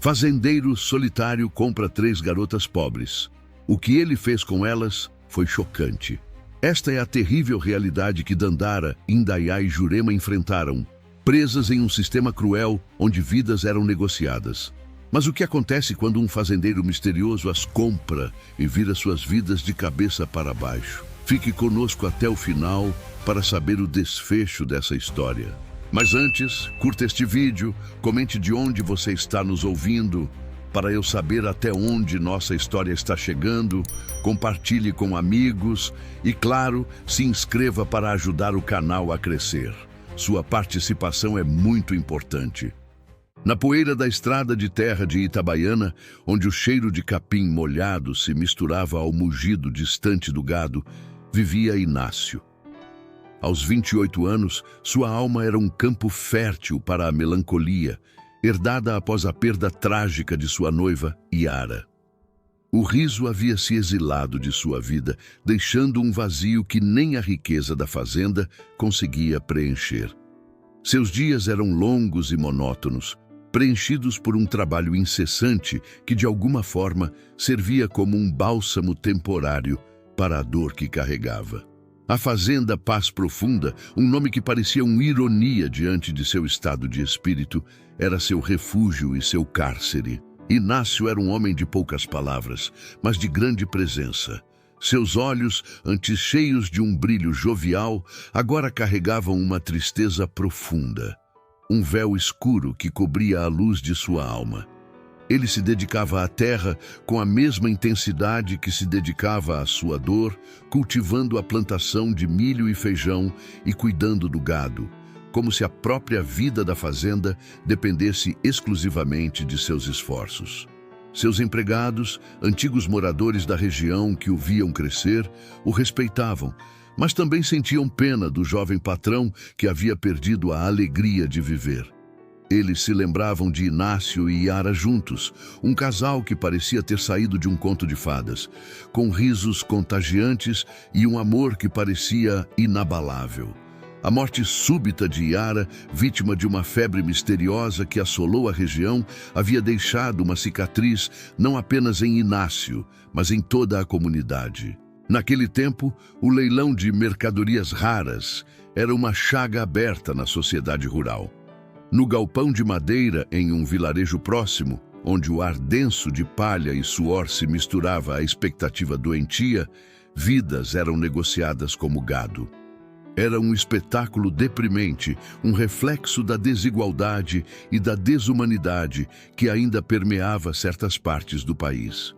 Fazendeiro solitário compra 3 garotas pobres. O que ele fez com elas foi chocante. Esta é a terrível realidade que Dandara, Indaiá e Jurema enfrentaram, presas em um sistema cruel onde vidas eram negociadas. Mas o que acontece quando um fazendeiro misterioso as compra e vira suas vidas de cabeça para baixo? Fique conosco até o final para saber o desfecho dessa história. Mas antes, curta este vídeo, comente de onde você está nos ouvindo, para eu saber até onde nossa história está chegando, compartilhe com amigos e, claro, se inscreva para ajudar o canal a crescer. Sua participação é muito importante. Na poeira da estrada de terra de Itabaiana, onde o cheiro de capim molhado se misturava ao mugido distante do gado, vivia Inácio. Aos 28 anos, sua alma era um campo fértil para a melancolia, herdada após a perda trágica de sua noiva, Iara. O riso havia se exilado de sua vida, deixando um vazio que nem a riqueza da fazenda conseguia preencher. Seus dias eram longos e monótonos, preenchidos por um trabalho incessante que, de alguma forma, servia como um bálsamo temporário para a dor que carregava. A Fazenda Paz Profunda, um nome que parecia uma ironia diante de seu estado de espírito, era seu refúgio e seu cárcere. Inácio era um homem de poucas palavras, mas de grande presença. Seus olhos, antes cheios de um brilho jovial, agora carregavam uma tristeza profunda. Um véu escuro que cobria a luz de sua alma. Ele se dedicava à terra com a mesma intensidade que se dedicava à sua dor, cultivando a plantação de milho e feijão e cuidando do gado, como se a própria vida da fazenda dependesse exclusivamente de seus esforços. Seus empregados, antigos moradores da região que o viam crescer, o respeitavam, mas também sentiam pena do jovem patrão que havia perdido a alegria de viver. Eles se lembravam de Inácio e Iara juntos, um casal que parecia ter saído de um conto de fadas, com risos contagiantes e um amor que parecia inabalável. A morte súbita de Iara, vítima de uma febre misteriosa que assolou a região, havia deixado uma cicatriz não apenas em Inácio, mas em toda a comunidade. Naquele tempo, o leilão de mercadorias raras era uma chaga aberta na sociedade rural. No galpão de madeira, em um vilarejo próximo, onde o ar denso de palha e suor se misturava à expectativa doentia, vidas eram negociadas como gado. Era um espetáculo deprimente, um reflexo da desigualdade e da desumanidade que ainda permeava certas partes do país.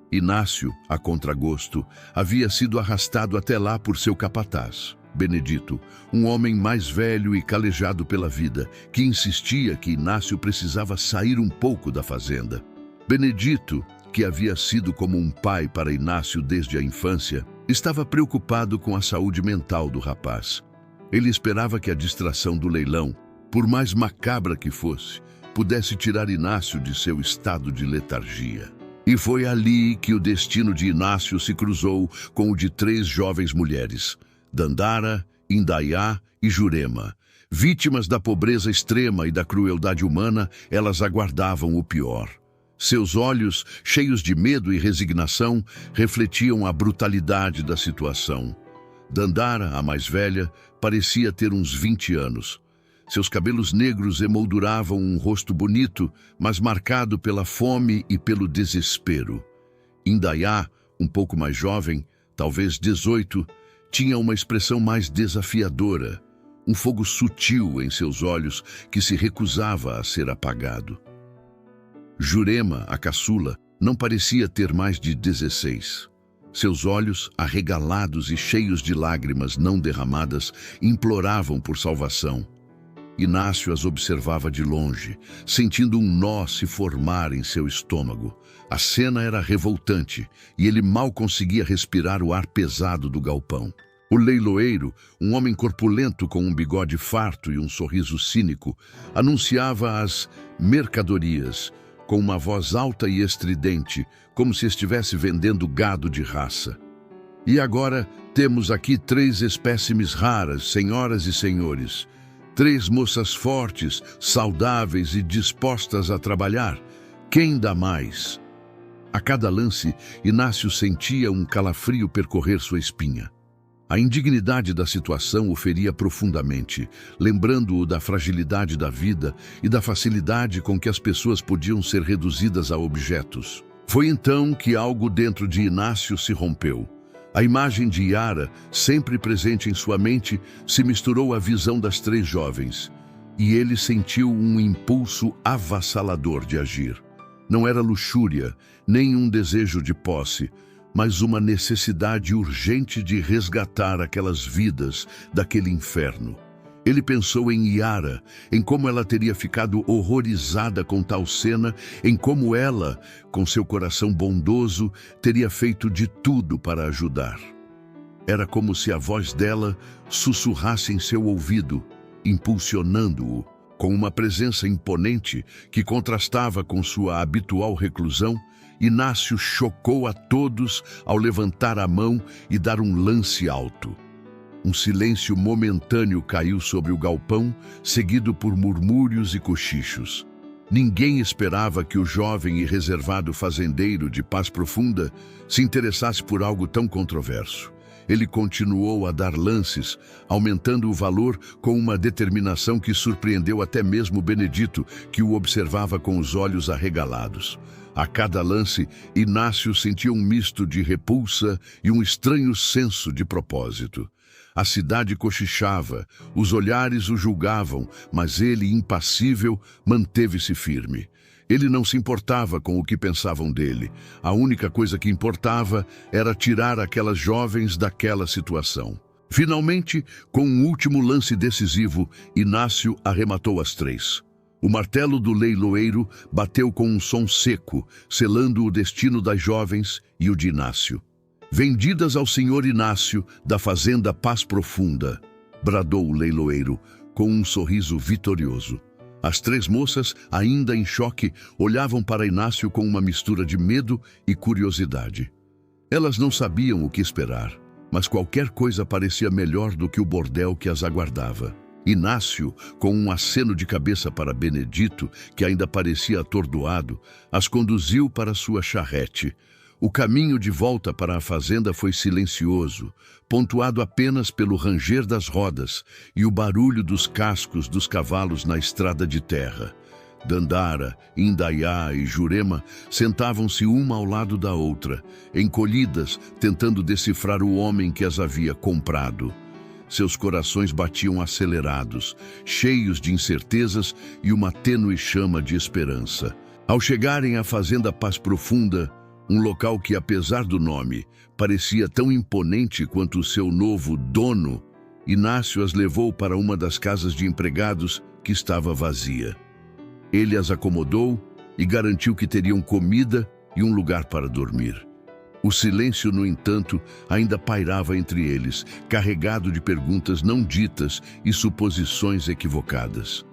Inácio, a contragosto, havia sido arrastado até lá por seu capataz, Benedito, um homem mais velho e calejado pela vida, que insistia que Inácio precisava sair um pouco da fazenda. Benedito, que havia sido como um pai para Inácio desde a infância, estava preocupado com a saúde mental do rapaz. Ele esperava que a distração do leilão, por mais macabra que fosse, pudesse tirar Inácio de seu estado de letargia. E foi ali que o destino de Inácio se cruzou com o de 3 jovens mulheres, Dandara, Indaiá e Jurema. Vítimas da pobreza extrema e da crueldade humana, elas aguardavam o pior. Seus olhos, cheios de medo e resignação, refletiam a brutalidade da situação. Dandara, a mais velha, parecia ter uns 20 anos. Seus cabelos negros emolduravam um rosto bonito, mas marcado pela fome e pelo desespero. Indaiá, um pouco mais jovem, talvez 18, tinha uma expressão mais desafiadora, um fogo sutil em seus olhos que se recusava a ser apagado. Jurema, a caçula, não parecia ter mais de 16. Seus olhos, arregalados e cheios de lágrimas não derramadas, imploravam por salvação. Inácio as observava de longe, sentindo um nó se formar em seu estômago. A cena era revoltante e ele mal conseguia respirar o ar pesado do galpão. O leiloeiro, um homem corpulento com um bigode farto e um sorriso cínico, anunciava as mercadorias com uma voz alta e estridente, como se estivesse vendendo gado de raça. E agora temos aqui 3 espécimes raras, senhoras e senhores. 3 moças fortes, saudáveis e dispostas a trabalhar. Quem dá mais? A cada lance, Inácio sentia um calafrio percorrer sua espinha. A indignidade da situação o feria profundamente, lembrando-o da fragilidade da vida e da facilidade com que as pessoas podiam ser reduzidas a objetos. Foi então que algo dentro de Inácio se rompeu. A imagem de Yara, sempre presente em sua mente, se misturou à visão das três jovens, e ele sentiu um impulso avassalador de agir. Não era luxúria, nem um desejo de posse, mas uma necessidade urgente de resgatar aquelas vidas daquele inferno. Ele pensou em Yara, em como ela teria ficado horrorizada com tal cena, em como ela, com seu coração bondoso, teria feito de tudo para ajudar. Era como se a voz dela sussurrasse em seu ouvido, impulsionando-o, com uma presença imponente que contrastava com sua habitual reclusão. Inácio chocou a todos ao levantar a mão e dar um lance alto. Um silêncio momentâneo caiu sobre o galpão, seguido por murmúrios e cochichos. Ninguém esperava que o jovem e reservado fazendeiro de Paz Profunda se interessasse por algo tão controverso. Ele continuou a dar lances, aumentando o valor com uma determinação que surpreendeu até mesmo Benedito, que o observava com os olhos arregalados. A cada lance, Inácio sentia um misto de repulsa e um estranho senso de propósito. A cidade cochichava, os olhares o julgavam, mas ele, impassível, manteve-se firme. Ele não se importava com o que pensavam dele. A única coisa que importava era tirar aquelas jovens daquela situação. Finalmente, com um último lance decisivo, Inácio arrematou as três. O martelo do leiloeiro bateu com um som seco, selando o destino das jovens e o de Inácio. Vendidas ao senhor Inácio, da fazenda Paz Profunda, bradou o leiloeiro, com um sorriso vitorioso. As três moças, ainda em choque, olhavam para Inácio com uma mistura de medo e curiosidade. Elas não sabiam o que esperar, mas qualquer coisa parecia melhor do que o bordel que as aguardava. Inácio, com um aceno de cabeça para Benedito, que ainda parecia atordoado, as conduziu para sua charrete. O caminho de volta para a fazenda foi silencioso, pontuado apenas pelo ranger das rodas e o barulho dos cascos dos cavalos na estrada de terra. Dandara, Indaiá e Jurema sentavam-se uma ao lado da outra, encolhidas, tentando decifrar o homem que as havia comprado. Seus corações batiam acelerados, cheios de incertezas e uma tênue chama de esperança. Ao chegarem à fazenda Paz Profunda, um local que, apesar do nome, parecia tão imponente quanto o seu novo dono, Inácio as levou para uma das casas de empregados que estava vazia. Ele as acomodou e garantiu que teriam comida e um lugar para dormir. O silêncio, no entanto, ainda pairava entre eles, carregado de perguntas não ditas e suposições equivocadas.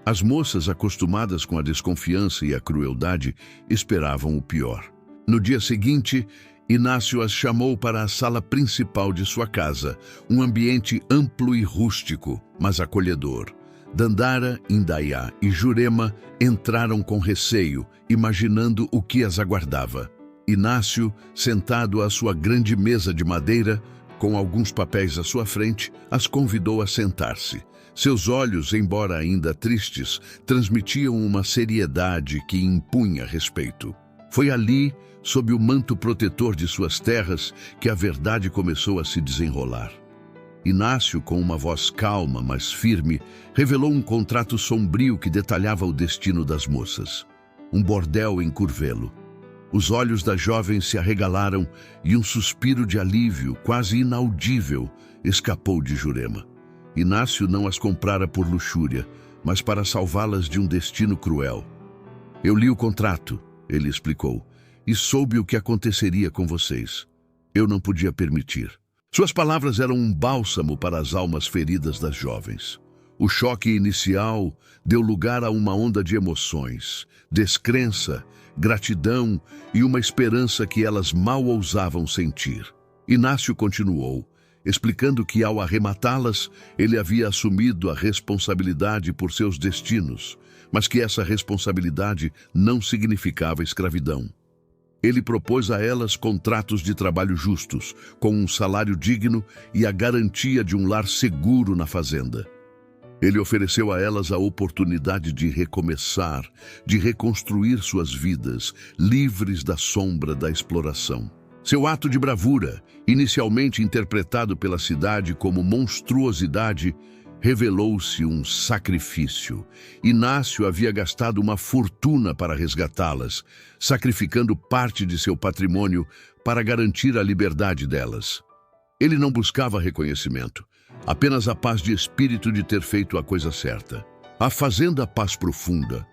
As moças, acostumadas com a desconfiança e a crueldade, esperavam o pior. No dia seguinte, Inácio as chamou para a sala principal de sua casa, um ambiente amplo e rústico, mas acolhedor. Dandara, Indaiá e Jurema entraram com receio, imaginando o que as aguardava. Inácio, sentado à sua grande mesa de madeira, com alguns papéis à sua frente, as convidou a sentar-se. Seus olhos, embora ainda tristes, transmitiam uma seriedade que impunha respeito. Foi ali, sob o manto protetor de suas terras, que a verdade começou a se desenrolar. Inácio, com uma voz calma, mas firme, revelou um contrato sombrio que detalhava o destino das moças. Um bordel em Curvelo. Os olhos da jovem se arregalaram e um suspiro de alívio, quase inaudível, escapou de Jurema. Inácio não as comprara por luxúria, mas para salvá-las de um destino cruel. Eu li o contrato, ele explicou, e soube o que aconteceria com vocês. Eu não podia permitir. Suas palavras eram um bálsamo para as almas feridas das jovens. O choque inicial deu lugar a uma onda de emoções, descrença, gratidão e uma esperança que elas mal ousavam sentir. Inácio continuou, explicando que ao arrematá-las, ele havia assumido a responsabilidade por seus destinos, mas que essa responsabilidade não significava escravidão. Ele propôs a elas contratos de trabalho justos, com um salário digno e a garantia de um lar seguro na fazenda. Ele ofereceu a elas a oportunidade de recomeçar, de reconstruir suas vidas, livres da sombra da exploração. Seu ato de bravura, inicialmente interpretado pela cidade como monstruosidade, revelou-se um sacrifício. Inácio havia gastado uma fortuna para resgatá-las, sacrificando parte de seu patrimônio para garantir a liberdade delas. Ele não buscava reconhecimento, apenas a paz de espírito de ter feito a coisa certa. A fazenda Paz Profunda,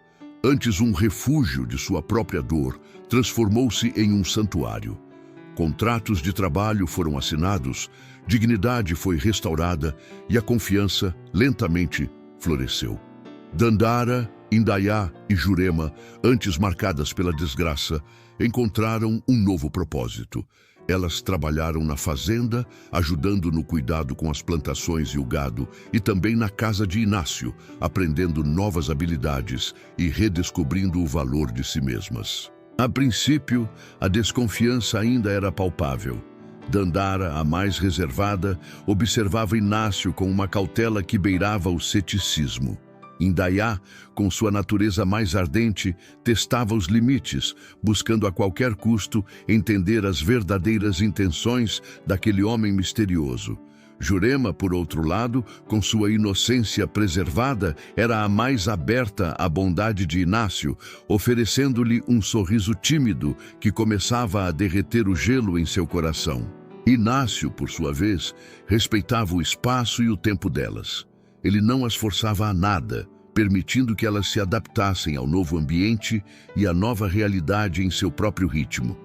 antes um refúgio de sua própria dor, transformou-se em um santuário. Contratos de trabalho foram assinados, dignidade foi restaurada e a confiança lentamente floresceu. Dandara, Indaiá e Jurema, antes marcadas pela desgraça, encontraram um novo propósito. Elas trabalharam na fazenda, ajudando no cuidado com as plantações e o gado, e também na casa de Inácio, aprendendo novas habilidades e redescobrindo o valor de si mesmas. A princípio, a desconfiança ainda era palpável. Dandara, a mais reservada, observava Inácio com uma cautela que beirava o ceticismo. Indaiá, com sua natureza mais ardente, testava os limites, buscando a qualquer custo entender as verdadeiras intenções daquele homem misterioso. Jurema, por outro lado, com sua inocência preservada, era a mais aberta à bondade de Inácio, oferecendo-lhe um sorriso tímido que começava a derreter o gelo em seu coração. Inácio, por sua vez, respeitava o espaço e o tempo delas. Ele não as forçava a nada, permitindo que elas se adaptassem ao novo ambiente e à nova realidade em seu próprio ritmo.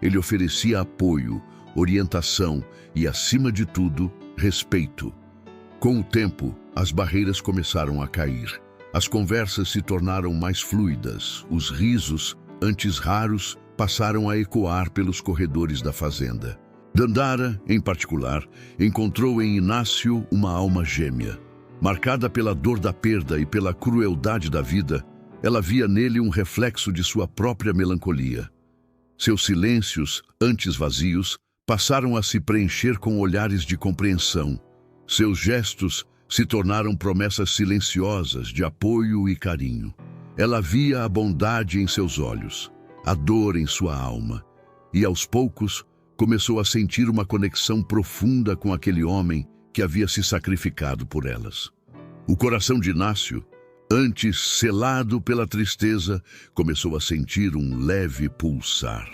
Ele oferecia apoio, orientação e, acima de tudo, respeito. Com o tempo, as barreiras começaram a cair. As conversas se tornaram mais fluidas. Os risos, antes raros, passaram a ecoar pelos corredores da fazenda. Dandara, em particular, encontrou em Inácio uma alma gêmea. Marcada pela dor da perda e pela crueldade da vida, ela via nele um reflexo de sua própria melancolia. Seus silêncios, antes vazios, passaram a se preencher com olhares de compreensão. Seus gestos se tornaram promessas silenciosas de apoio e carinho. Ela via a bondade em seus olhos, a dor em sua alma, e aos poucos começou a sentir uma conexão profunda com aquele homem que havia se sacrificado por elas. O coração de Inácio, antes selado pela tristeza, começou a sentir um leve pulsar,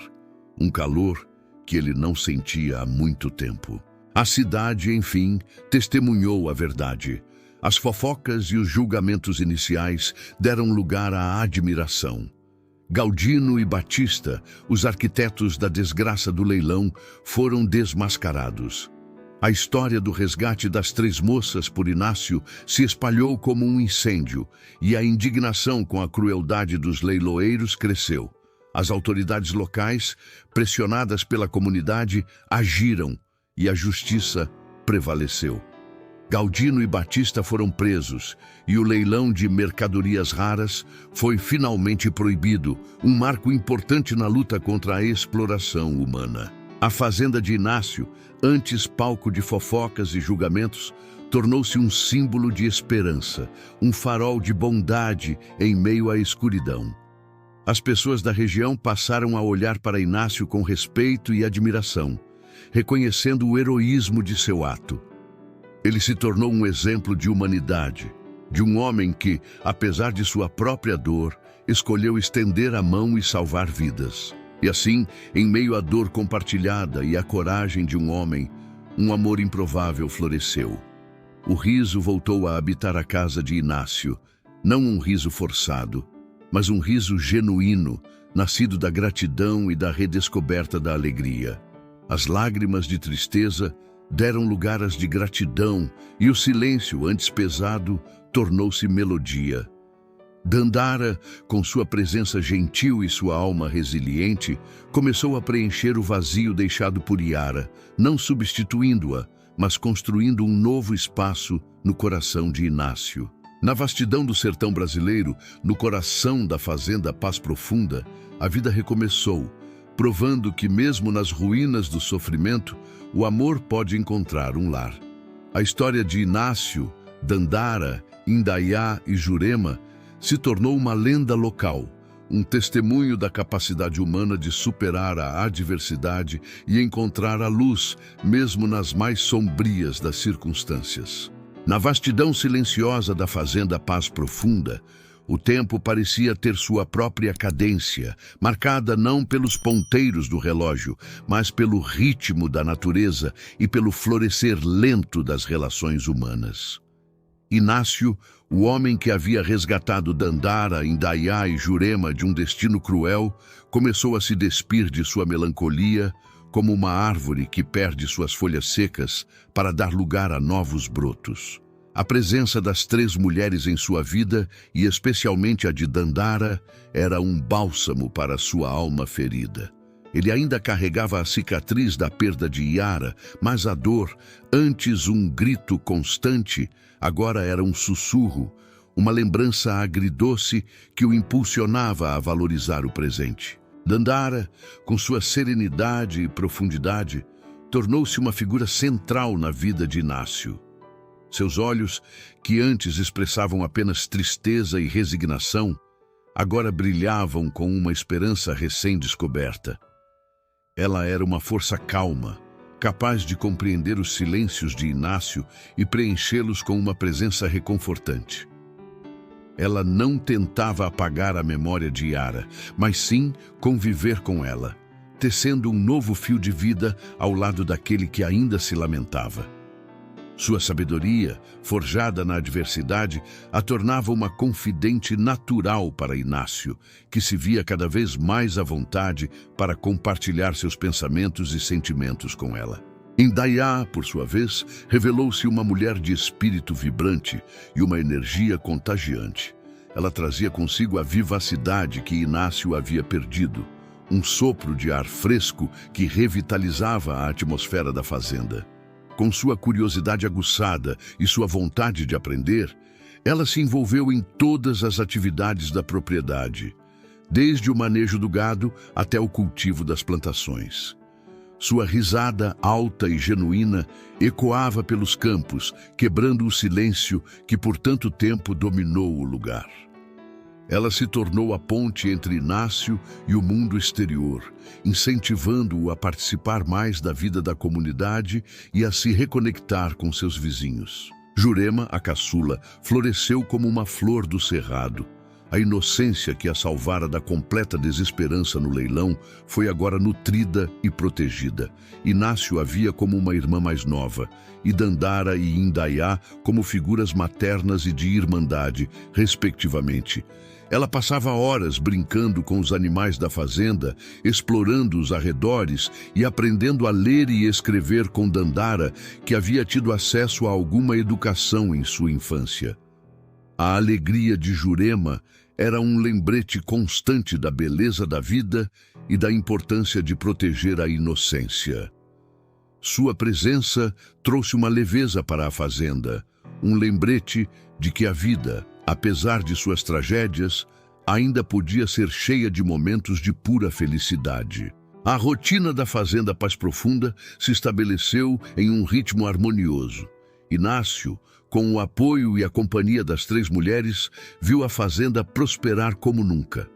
um calor que ele não sentia há muito tempo. A cidade, enfim, testemunhou a verdade. As fofocas e os julgamentos iniciais deram lugar à admiração. Galdino e Batista, os arquitetos da desgraça do leilão, foram desmascarados. A história do resgate das 3 moças por Inácio se espalhou como um incêndio, e a indignação com a crueldade dos leiloeiros cresceu. As autoridades locais, pressionadas pela comunidade, agiram e a justiça prevaleceu. Galdino e Batista foram presos e o leilão de mercadorias raras foi finalmente proibido, um marco importante na luta contra a exploração humana. A fazenda de Inácio, antes palco de fofocas e julgamentos, tornou-se um símbolo de esperança, um farol de bondade em meio à escuridão. As pessoas da região passaram a olhar para Inácio com respeito e admiração, reconhecendo o heroísmo de seu ato. Ele se tornou um exemplo de humanidade, de um homem que, apesar de sua própria dor, escolheu estender a mão e salvar vidas. E assim, em meio à dor compartilhada e à coragem de um homem, um amor improvável floresceu. O riso voltou a habitar a casa de Inácio, não um riso forçado, mas um riso genuíno, nascido da gratidão e da redescoberta da alegria. As lágrimas de tristeza deram lugar às de gratidão, e o silêncio, antes pesado, tornou-se melodia. Dandara, com sua presença gentil e sua alma resiliente, começou a preencher o vazio deixado por Yara, não substituindo-a, mas construindo um novo espaço no coração de Inácio. Na vastidão do sertão brasileiro, no coração da fazenda Paz Profunda, a vida recomeçou, provando que mesmo nas ruínas do sofrimento, o amor pode encontrar um lar. A história de Inácio, Dandara, Indaiá e Jurema se tornou uma lenda local, um testemunho da capacidade humana de superar a adversidade e encontrar a luz, mesmo nas mais sombrias das circunstâncias. Na vastidão silenciosa da fazenda Paz Profunda, o tempo parecia ter sua própria cadência, marcada não pelos ponteiros do relógio, mas pelo ritmo da natureza e pelo florescer lento das relações humanas. Inácio, o homem que havia resgatado Dandara, Indaiá e Jurema de um destino cruel, começou a se despir de sua melancolia, como uma árvore que perde suas folhas secas para dar lugar a novos brotos. A presença das 3 mulheres em sua vida, e especialmente a de Dandara, era um bálsamo para sua alma ferida. Ele ainda carregava a cicatriz da perda de Yara, mas a dor, antes um grito constante, agora era um sussurro, uma lembrança agridoce que o impulsionava a valorizar o presente. Dandara, com sua serenidade e profundidade, tornou-se uma figura central na vida de Inácio. Seus olhos, que antes expressavam apenas tristeza e resignação, agora brilhavam com uma esperança recém-descoberta. Ela era uma força calma, capaz de compreender os silêncios de Inácio e preenchê-los com uma presença reconfortante. Ela não tentava apagar a memória de Yara, mas sim conviver com ela, tecendo um novo fio de vida ao lado daquele que ainda se lamentava. Sua sabedoria, forjada na adversidade, a tornava uma confidente natural para Inácio, que se via cada vez mais à vontade para compartilhar seus pensamentos e sentimentos com ela. Indaiá, por sua vez, revelou-se uma mulher de espírito vibrante e uma energia contagiante. Ela trazia consigo a vivacidade que Inácio havia perdido, um sopro de ar fresco que revitalizava a atmosfera da fazenda. Com sua curiosidade aguçada e sua vontade de aprender, ela se envolveu em todas as atividades da propriedade, desde o manejo do gado até o cultivo das plantações. Sua risada alta e genuína ecoava pelos campos, quebrando o silêncio que por tanto tempo dominou o lugar. Ela se tornou a ponte entre Inácio e o mundo exterior, incentivando-o a participar mais da vida da comunidade e a se reconectar com seus vizinhos. Jurema, a caçula, floresceu como uma flor do cerrado. A inocência que a salvara da completa desesperança no leilão foi agora nutrida e protegida. Inácio a via como uma irmã mais nova, e Dandara e Indaiá como figuras maternas e de irmandade, respectivamente. Ela passava horas brincando com os animais da fazenda, explorando os arredores e aprendendo a ler e escrever com Dandara, que havia tido acesso a alguma educação em sua infância. A alegria de Jurema era um lembrete constante da beleza da vida e da importância de proteger a inocência. Sua presença trouxe uma leveza para a fazenda, um lembrete de que a vida, apesar de suas tragédias, ainda podia ser cheia de momentos de pura felicidade. A rotina da fazenda Paz Profunda se estabeleceu em um ritmo harmonioso. Inácio, com o apoio e a companhia das 3 mulheres, viu a fazenda prosperar como nunca.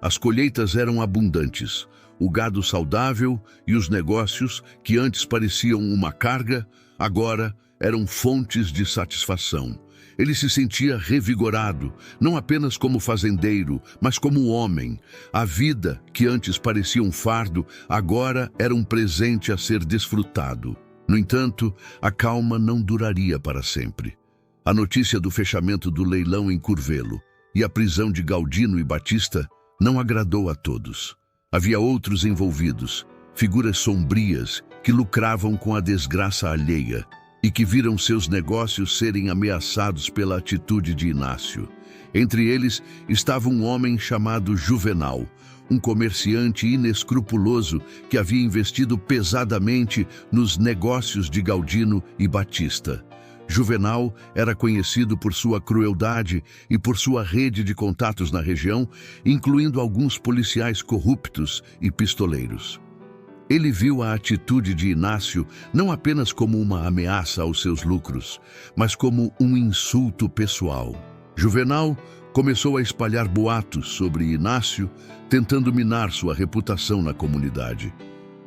As colheitas eram abundantes, o gado saudável e os negócios, que antes pareciam uma carga, agora eram fontes de satisfação. Ele se sentia revigorado, não apenas como fazendeiro, mas como homem. A vida, que antes parecia um fardo, agora era um presente a ser desfrutado. No entanto, a calma não duraria para sempre. A notícia do fechamento do leilão em Curvelo e a prisão de Galdino e Batista não agradou a todos. Havia outros envolvidos, figuras sombrias que lucravam com a desgraça alheia e que viram seus negócios serem ameaçados pela atitude de Inácio. Entre eles estava um homem chamado Juvenal, um comerciante inescrupuloso que havia investido pesadamente nos negócios de Galdino e Batista. Juvenal era conhecido por sua crueldade e por sua rede de contatos na região, incluindo alguns policiais corruptos e pistoleiros. Ele viu a atitude de Inácio não apenas como uma ameaça aos seus lucros, mas como um insulto pessoal. Juvenal começou a espalhar boatos sobre Inácio, tentando minar sua reputação na comunidade.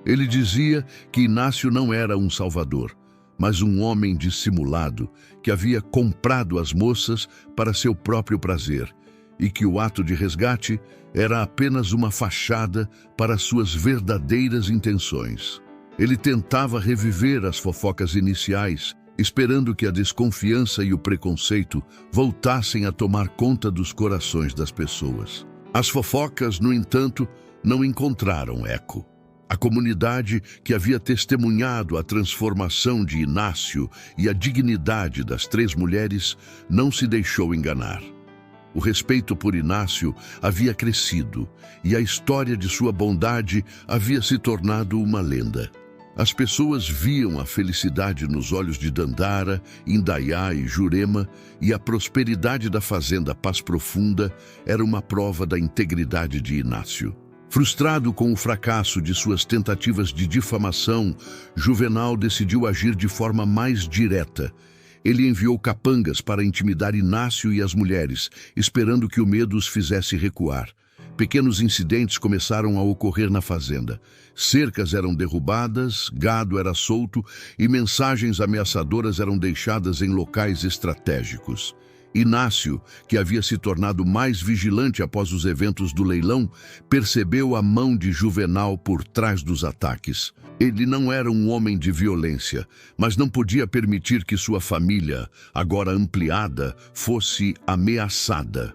Ele dizia que Inácio não era um salvador, mas um homem dissimulado que havia comprado as moças para seu próprio prazer e que o ato de resgate era apenas uma fachada para suas verdadeiras intenções. Ele tentava reviver as fofocas iniciais, esperando que a desconfiança e o preconceito voltassem a tomar conta dos corações das pessoas. As fofocas, no entanto, não encontraram eco. A comunidade que havia testemunhado a transformação de Inácio e a dignidade das 3 mulheres não se deixou enganar. O respeito por Inácio havia crescido e a história de sua bondade havia se tornado uma lenda. As pessoas viam a felicidade nos olhos de Dandara, Indaiá e Jurema, e a prosperidade da fazenda Paz Profunda era uma prova da integridade de Inácio. Frustrado com o fracasso de suas tentativas de difamação, Juvenal decidiu agir de forma mais direta. Ele enviou capangas para intimidar Inácio e as mulheres, esperando que o medo os fizesse recuar. Pequenos incidentes começaram a ocorrer na fazenda. Cercas eram derrubadas, gado era solto e mensagens ameaçadoras eram deixadas em locais estratégicos. Inácio, que havia se tornado mais vigilante após os eventos do leilão, percebeu a mão de Juvenal por trás dos ataques. Ele não era um homem de violência, mas não podia permitir que sua família, agora ampliada, fosse ameaçada.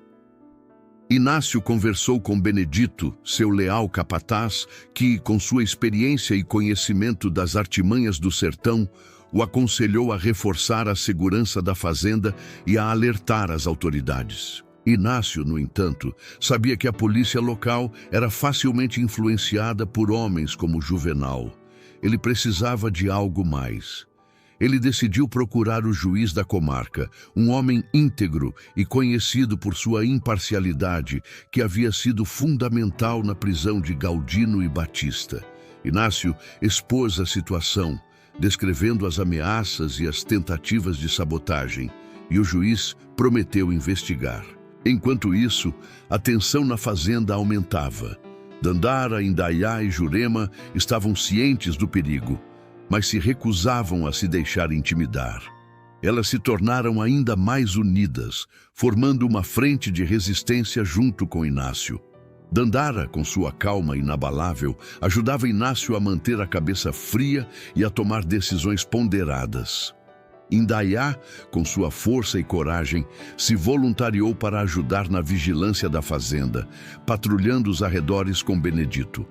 Inácio conversou com Benedito, seu leal capataz, que, com sua experiência e conhecimento das artimanhas do sertão, o aconselhou a reforçar a segurança da fazenda e a alertar as autoridades. Inácio, no entanto, sabia que a polícia local era facilmente influenciada por homens como Juvenal. Ele precisava de algo mais. Ele decidiu procurar o juiz da comarca, um homem íntegro e conhecido por sua imparcialidade, que havia sido fundamental na prisão de Galdino e Batista. Inácio expôs a situação, descrevendo as ameaças e as tentativas de sabotagem, e o juiz prometeu investigar. Enquanto isso, a tensão na fazenda aumentava. Dandara, Indaiá e Jurema estavam cientes do perigo, mas se recusavam a se deixar intimidar. Elas se tornaram ainda mais unidas, formando uma frente de resistência junto com Inácio. Dandara, com sua calma inabalável, ajudava Inácio a manter a cabeça fria e a tomar decisões ponderadas. Indaiá, com sua força e coragem, se voluntariou para ajudar na vigilância da fazenda, patrulhando os arredores com Benedito.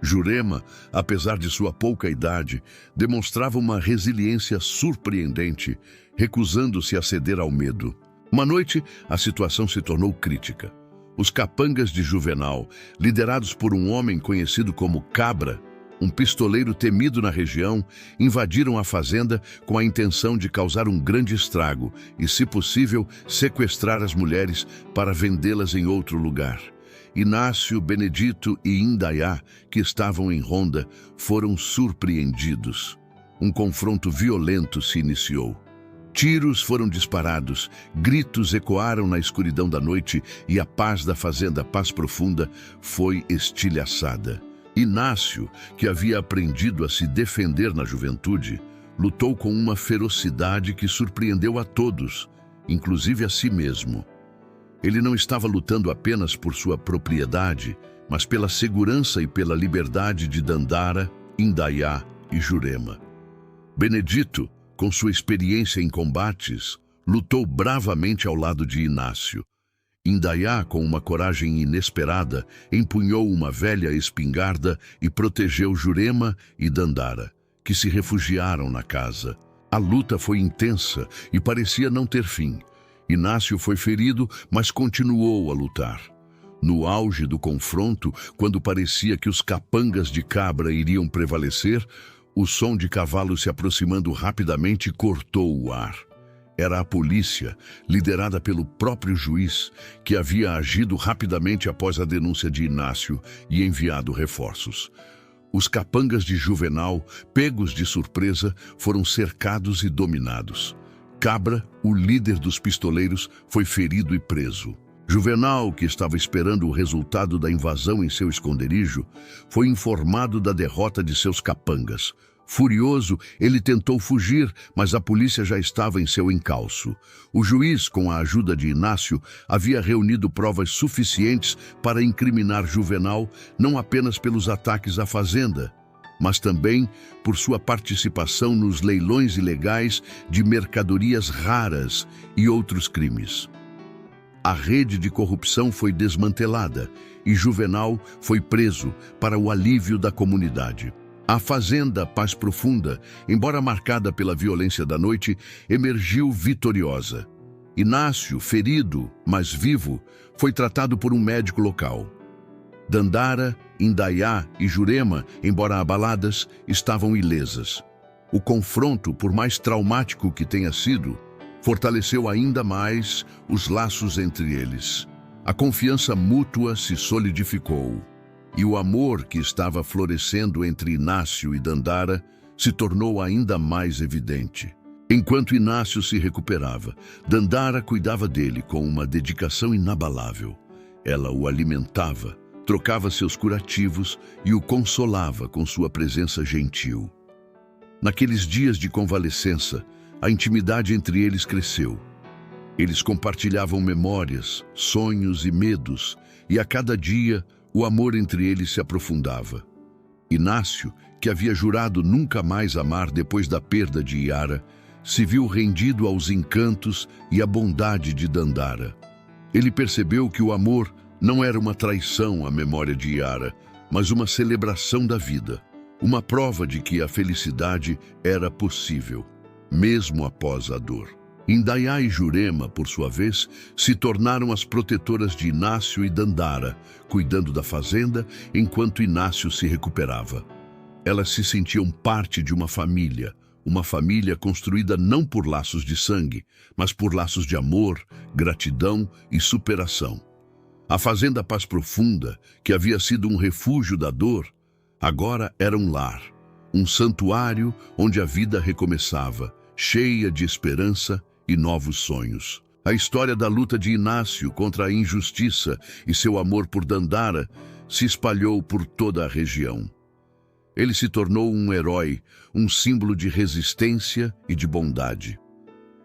Jurema, apesar de sua pouca idade, demonstrava uma resiliência surpreendente, recusando-se a ceder ao medo. Uma noite, a situação se tornou crítica. Os capangas de Juvenal, liderados por um homem conhecido como Cabra, um pistoleiro temido na região, invadiram a fazenda com a intenção de causar um grande estrago e, se possível, sequestrar as mulheres para vendê-las em outro lugar. Inácio, Benedito e Indaiá, que estavam em ronda, foram surpreendidos. Um confronto violento se iniciou. Tiros foram disparados, gritos ecoaram na escuridão da noite e a paz da fazenda Paz Profunda foi estilhaçada. Inácio, que havia aprendido a se defender na juventude, lutou com uma ferocidade que surpreendeu a todos, inclusive a si mesmo. Ele não estava lutando apenas por sua propriedade, mas pela segurança e pela liberdade de Dandara, Indaiá e Jurema. Benedito, com sua experiência em combates, lutou bravamente ao lado de Inácio. Indaiá, com uma coragem inesperada, empunhou uma velha espingarda e protegeu Jurema e Dandara, que se refugiaram na casa. A luta foi intensa e parecia não ter fim. Inácio foi ferido, mas continuou a lutar. No auge do confronto, quando parecia que os capangas de Cabra iriam prevalecer, o som de cavalos se aproximando rapidamente cortou o ar. Era a polícia, liderada pelo próprio juiz, que havia agido rapidamente após a denúncia de Inácio e enviado reforços. Os capangas de Juvenal, pegos de surpresa, foram cercados e dominados. Cabra, o líder dos pistoleiros, foi ferido e preso. Juvenal, que estava esperando o resultado da invasão em seu esconderijo, foi informado da derrota de seus capangas. Furioso, ele tentou fugir, mas a polícia já estava em seu encalço. O juiz, com a ajuda de Inácio, havia reunido provas suficientes para incriminar Juvenal não apenas pelos ataques à fazenda, mas também por sua participação nos leilões ilegais de mercadorias raras e outros crimes. A rede de corrupção foi desmantelada e Juvenal foi preso para o alívio da comunidade. A fazenda Paz Profunda, embora marcada pela violência da noite, emergiu vitoriosa. Inácio, ferido, mas vivo, foi tratado por um médico local. Dandara, Indaiá e Jurema, embora abaladas, estavam ilesas. O confronto, por mais traumático que tenha sido, fortaleceu ainda mais os laços entre eles. A confiança mútua se solidificou. E o amor que estava florescendo entre Inácio e Dandara se tornou ainda mais evidente. Enquanto Inácio se recuperava, Dandara cuidava dele com uma dedicação inabalável. Ela o alimentava, trocava seus curativos e o consolava com sua presença gentil. Naqueles dias de convalescença, a intimidade entre eles cresceu. Eles compartilhavam memórias, sonhos e medos, e a cada dia o amor entre eles se aprofundava. Inácio, que havia jurado nunca mais amar depois da perda de Iara, se viu rendido aos encantos e à bondade de Dandara. Ele percebeu que o amor não era uma traição à memória de Iara, mas uma celebração da vida, uma prova de que a felicidade era possível, mesmo após a dor. Indaiá e Jurema, por sua vez, se tornaram as protetoras de Inácio e Dandara, cuidando da fazenda enquanto Inácio se recuperava. Elas se sentiam parte de uma família construída não por laços de sangue, mas por laços de amor, gratidão e superação. A fazenda Paz Profunda, que havia sido um refúgio da dor, agora era um lar, um santuário onde a vida recomeçava, cheia de esperança e novos sonhos. A história da luta de Inácio contra a injustiça e seu amor por Dandara se espalhou por toda a região. Ele se tornou um herói, um símbolo de resistência e de bondade.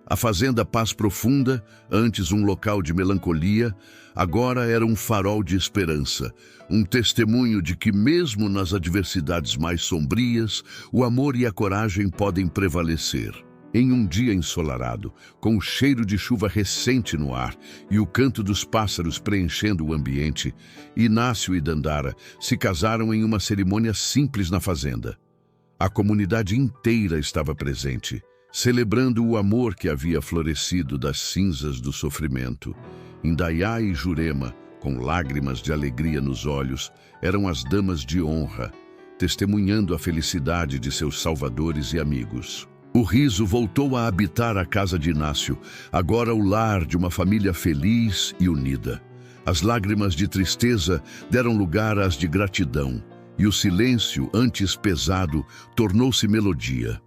A fazenda Paz Profunda, antes um local de melancolia, agora era um farol de esperança, um testemunho de que mesmo nas adversidades mais sombrias, o amor e a coragem podem prevalecer. Em um dia ensolarado, com o cheiro de chuva recente no ar e o canto dos pássaros preenchendo o ambiente, Inácio e Dandara se casaram em uma cerimônia simples na fazenda. A comunidade inteira estava presente, celebrando o amor que havia florescido das cinzas do sofrimento. Indaiá e Jurema, com lágrimas de alegria nos olhos, eram as damas de honra, testemunhando a felicidade de seus salvadores e amigos. O riso voltou a habitar a casa de Inácio, agora o lar de uma família feliz e unida. As lágrimas de tristeza deram lugar às de gratidão, e o silêncio, antes pesado, tornou-se melodia.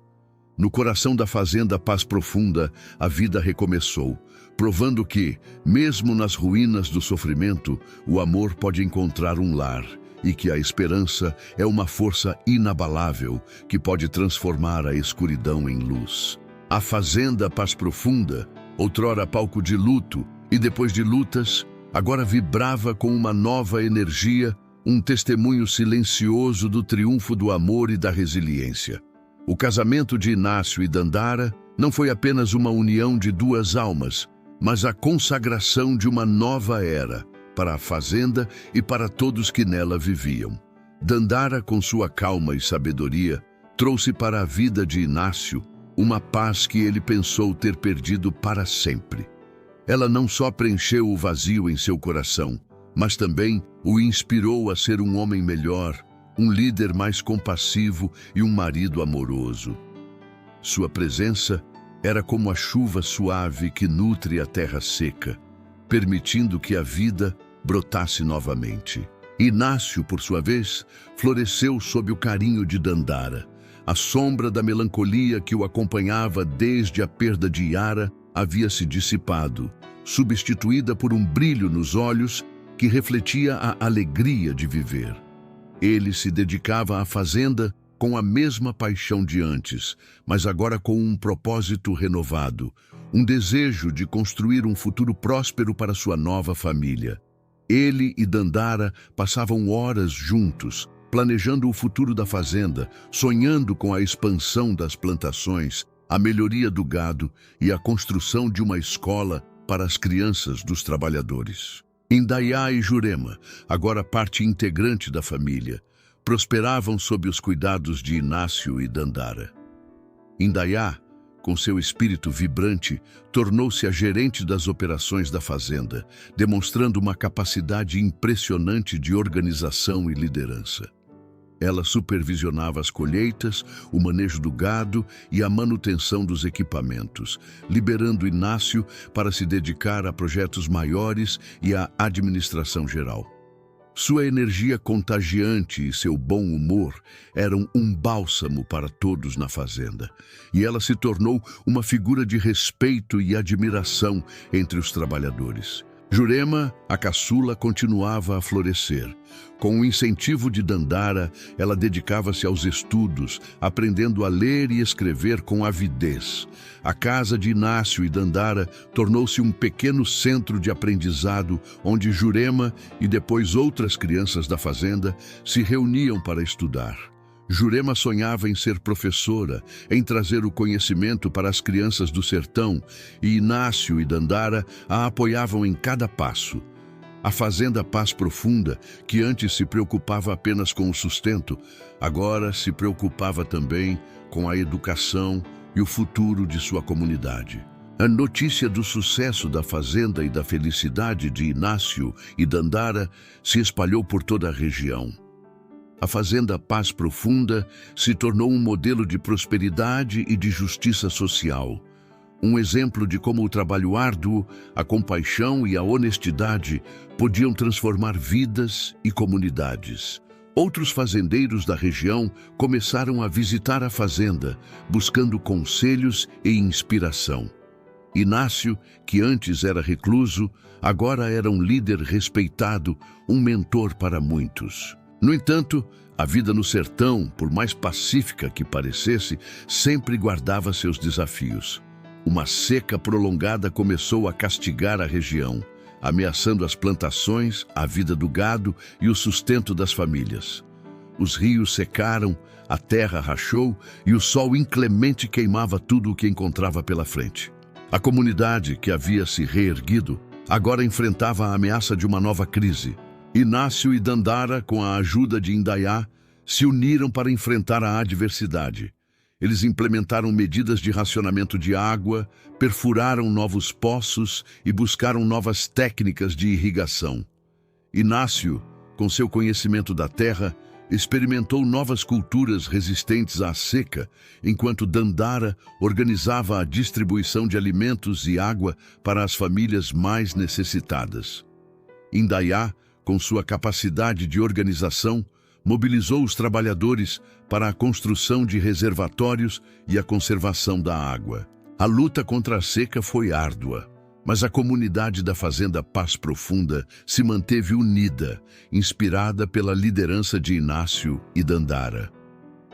No coração da fazenda Paz Profunda, a vida recomeçou, provando que, mesmo nas ruínas do sofrimento, o amor pode encontrar um lar, e que a esperança é uma força inabalável que pode transformar a escuridão em luz. A fazenda Paz Profunda, outrora palco de luto e depois de lutas, agora vibrava com uma nova energia, um testemunho silencioso do triunfo do amor e da resiliência. O casamento de Inácio e Dandara não foi apenas uma união de duas almas, mas a consagração de uma nova era, para a fazenda e para todos que nela viviam. Dandara, com sua calma e sabedoria, trouxe para a vida de Inácio uma paz que ele pensou ter perdido para sempre. Ela não só preencheu o vazio em seu coração, mas também o inspirou a ser um homem melhor, um líder mais compassivo e um marido amoroso. Sua presença Era como a chuva suave que nutre a terra seca, permitindo que a vida brotasse novamente. Inácio, por sua vez, floresceu sob o carinho de Dandara. A sombra da melancolia que o acompanhava desde a perda de Yara havia se dissipado, substituída por um brilho nos olhos que refletia a alegria de viver. Ele se dedicava à fazenda com a mesma paixão de antes, mas agora com um propósito renovado, um desejo de construir um futuro próspero para sua nova família. Ele e Dandara passavam horas juntos, planejando o futuro da fazenda, sonhando com a expansão das plantações, a melhoria do gado e a construção de uma escola para as crianças dos trabalhadores. Indaiá e Jurema, agora parte integrante da família, prosperavam sob os cuidados de Inácio e Dandara. Indaiá, com seu espírito vibrante, tornou-se a gerente das operações da fazenda, demonstrando uma capacidade impressionante de organização e liderança. Ela supervisionava as colheitas, o manejo do gado e a manutenção dos equipamentos, liberando Inácio para se dedicar a projetos maiores e à administração geral. Sua energia contagiante e seu bom humor eram um bálsamo para todos na fazenda, e ela se tornou uma figura de respeito e admiração entre os trabalhadores. Jurema, a caçula, continuava a florescer. Com o incentivo de Dandara, ela dedicava-se aos estudos, aprendendo a ler e escrever com avidez. A casa de Inácio e Dandara tornou-se um pequeno centro de aprendizado onde Jurema e depois outras crianças da fazenda se reuniam para estudar. Jurema sonhava em ser professora, em trazer o conhecimento para as crianças do sertão, e Inácio e Dandara a apoiavam em cada passo. A fazenda Paz Profunda, que antes se preocupava apenas com o sustento, agora se preocupava também com a educação e o futuro de sua comunidade. A notícia do sucesso da fazenda e da felicidade de Inácio e Dandara se espalhou por toda a região. A fazenda Paz Profunda se tornou um modelo de prosperidade e de justiça social. Um exemplo de como o trabalho árduo, a compaixão e a honestidade podiam transformar vidas e comunidades. Outros fazendeiros da região começaram a visitar a fazenda, buscando conselhos e inspiração. Inácio, que antes era recluso, agora era um líder respeitado, um mentor para muitos. No entanto, a vida no sertão, por mais pacífica que parecesse, sempre guardava seus desafios. Uma seca prolongada começou a castigar a região, ameaçando as plantações, a vida do gado e o sustento das famílias. Os rios secaram, a terra rachou e o sol inclemente queimava tudo o que encontrava pela frente. A comunidade, que havia se reerguido, agora enfrentava a ameaça de uma nova crise. Inácio e Dandara, com a ajuda de Indaiá, se uniram para enfrentar a adversidade. Eles implementaram medidas de racionamento de água, perfuraram novos poços e buscaram novas técnicas de irrigação. Inácio, com seu conhecimento da terra, experimentou novas culturas resistentes à seca, enquanto Dandara organizava a distribuição de alimentos e água para as famílias mais necessitadas. Indaiá, com sua capacidade de organização, mobilizou os trabalhadores para a construção de reservatórios e a conservação da água. A luta contra a seca foi árdua, mas a comunidade da fazenda Paz Profunda se manteve unida, inspirada pela liderança de Inácio e Dandara.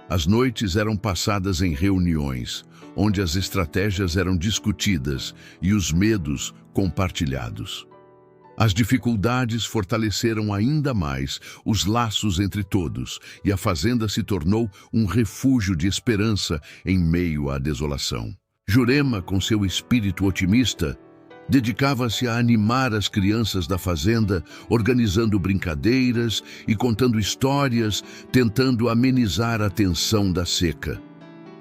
As noites eram passadas em reuniões, onde as estratégias eram discutidas e os medos compartilhados. As dificuldades fortaleceram ainda mais os laços entre todos, e a fazenda se tornou um refúgio de esperança em meio à desolação. Jurema, com seu espírito otimista, dedicava-se a animar as crianças da fazenda, organizando brincadeiras e contando histórias, tentando amenizar a tensão da seca.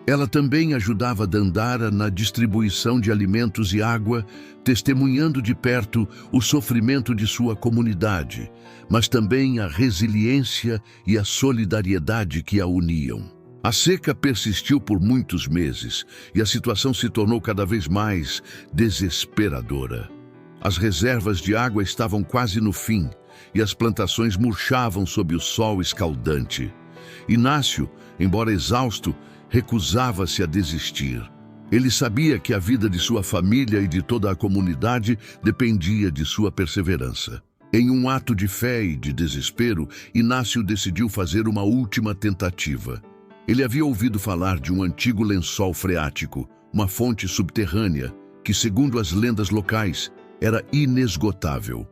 Ela também ajudava Dandara na distribuição de alimentos e água, testemunhando de perto o sofrimento de sua comunidade, mas também a resiliência e a solidariedade que a uniam. A seca persistiu por muitos meses e a situação se tornou cada vez mais desesperadora. As reservas de água estavam quase no fim e as plantações murchavam sob o sol escaldante. Inácio, embora exausto, recusava-se a desistir. Ele sabia que a vida de sua família e de toda a comunidade dependia de sua perseverança. Em um ato de fé e de desespero, Inácio decidiu fazer uma última tentativa. Ele havia ouvido falar de um antigo lençol freático, uma fonte subterrânea, que, segundo as lendas locais, era inesgotável.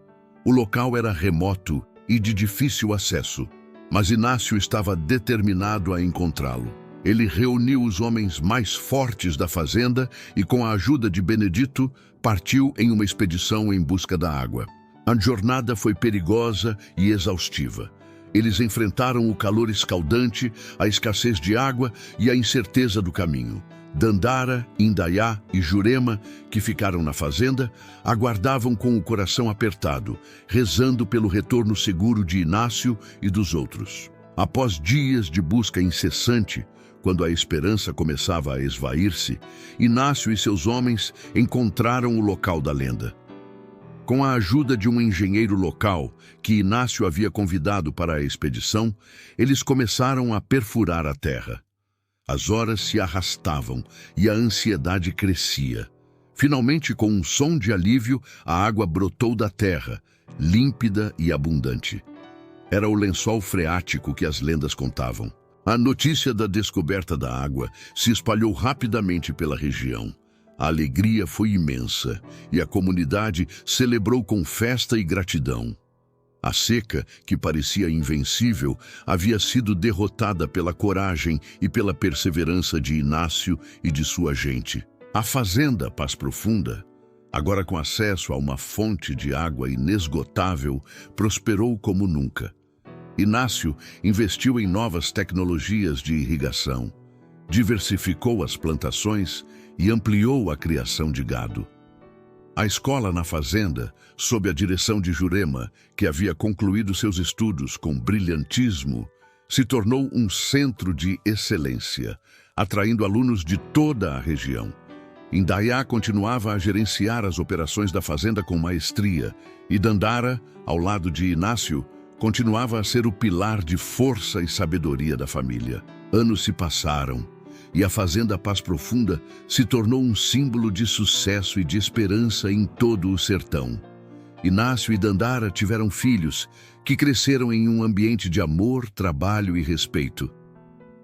O local era remoto e de difícil acesso, mas Inácio estava determinado a encontrá-lo. Ele reuniu os homens mais fortes da fazenda e, com a ajuda de Benedito, partiu em uma expedição em busca da água. A jornada foi perigosa e exaustiva. Eles enfrentaram o calor escaldante, a escassez de água e a incerteza do caminho. Dandara, Indaiá e Jurema, que ficaram na fazenda, aguardavam com o coração apertado, rezando pelo retorno seguro de Inácio e dos outros. Após dias de busca incessante, quando a esperança começava a esvair-se, Inácio e seus homens encontraram o local da lenda. Com a ajuda de um engenheiro local, que Inácio havia convidado para a expedição, eles começaram a perfurar a terra. As horas se arrastavam e a ansiedade crescia. Finalmente, com um som de alívio, a água brotou da terra, límpida e abundante. Era o lençol freático que as lendas contavam. A notícia da descoberta da água se espalhou rapidamente pela região. A alegria foi imensa e a comunidade celebrou com festa e gratidão. A seca, que parecia invencível, havia sido derrotada pela coragem e pela perseverança de Inácio e de sua gente. A fazenda Paz Profunda, agora com acesso a uma fonte de água inesgotável, prosperou como nunca. Inácio investiu em novas tecnologias de irrigação, diversificou as plantações e ampliou a criação de gado. A escola na fazenda, sob a direção de Jurema, que havia concluído seus estudos com brilhantismo, se tornou um centro de excelência, atraindo alunos de toda a região. Indaiá continuava a gerenciar as operações da fazenda com maestria, e Dandara, ao lado de Inácio, continuava a ser o pilar de força e sabedoria da família. Anos se passaram, e a fazenda Paz Profunda se tornou um símbolo de sucesso e de esperança em todo o sertão. Inácio e Dandara tiveram filhos que cresceram em um ambiente de amor, trabalho e respeito.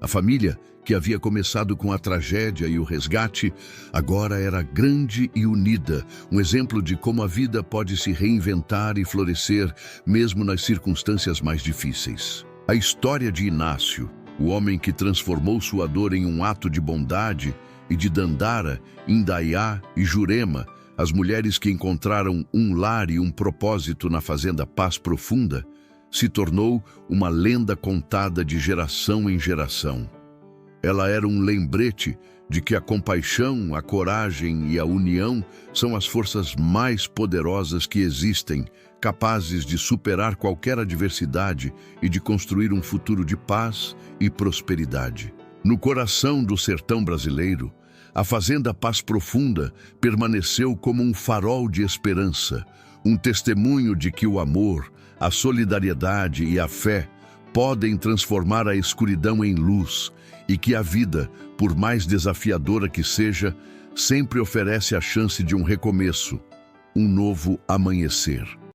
A família, que havia começado com a tragédia e o resgate, agora era grande e unida, um exemplo de como a vida pode se reinventar e florescer mesmo nas circunstâncias mais difíceis. A história de Inácio, o homem que transformou sua dor em um ato de bondade, e de Dandara, Indaiá e Jurema, as mulheres que encontraram um lar e um propósito na fazenda Paz Profunda, se tornou uma lenda contada de geração em geração. Ela era um lembrete de que a compaixão, a coragem e a união são as forças mais poderosas que existem, capazes de superar qualquer adversidade e de construir um futuro de paz e prosperidade. No coração do sertão brasileiro, a fazenda Paz Profunda permaneceu como um farol de esperança, um testemunho de que o amor, a solidariedade e a fé podem transformar a escuridão em luz e que a vida, por mais desafiadora que seja, sempre oferece a chance de um recomeço, um novo amanhecer.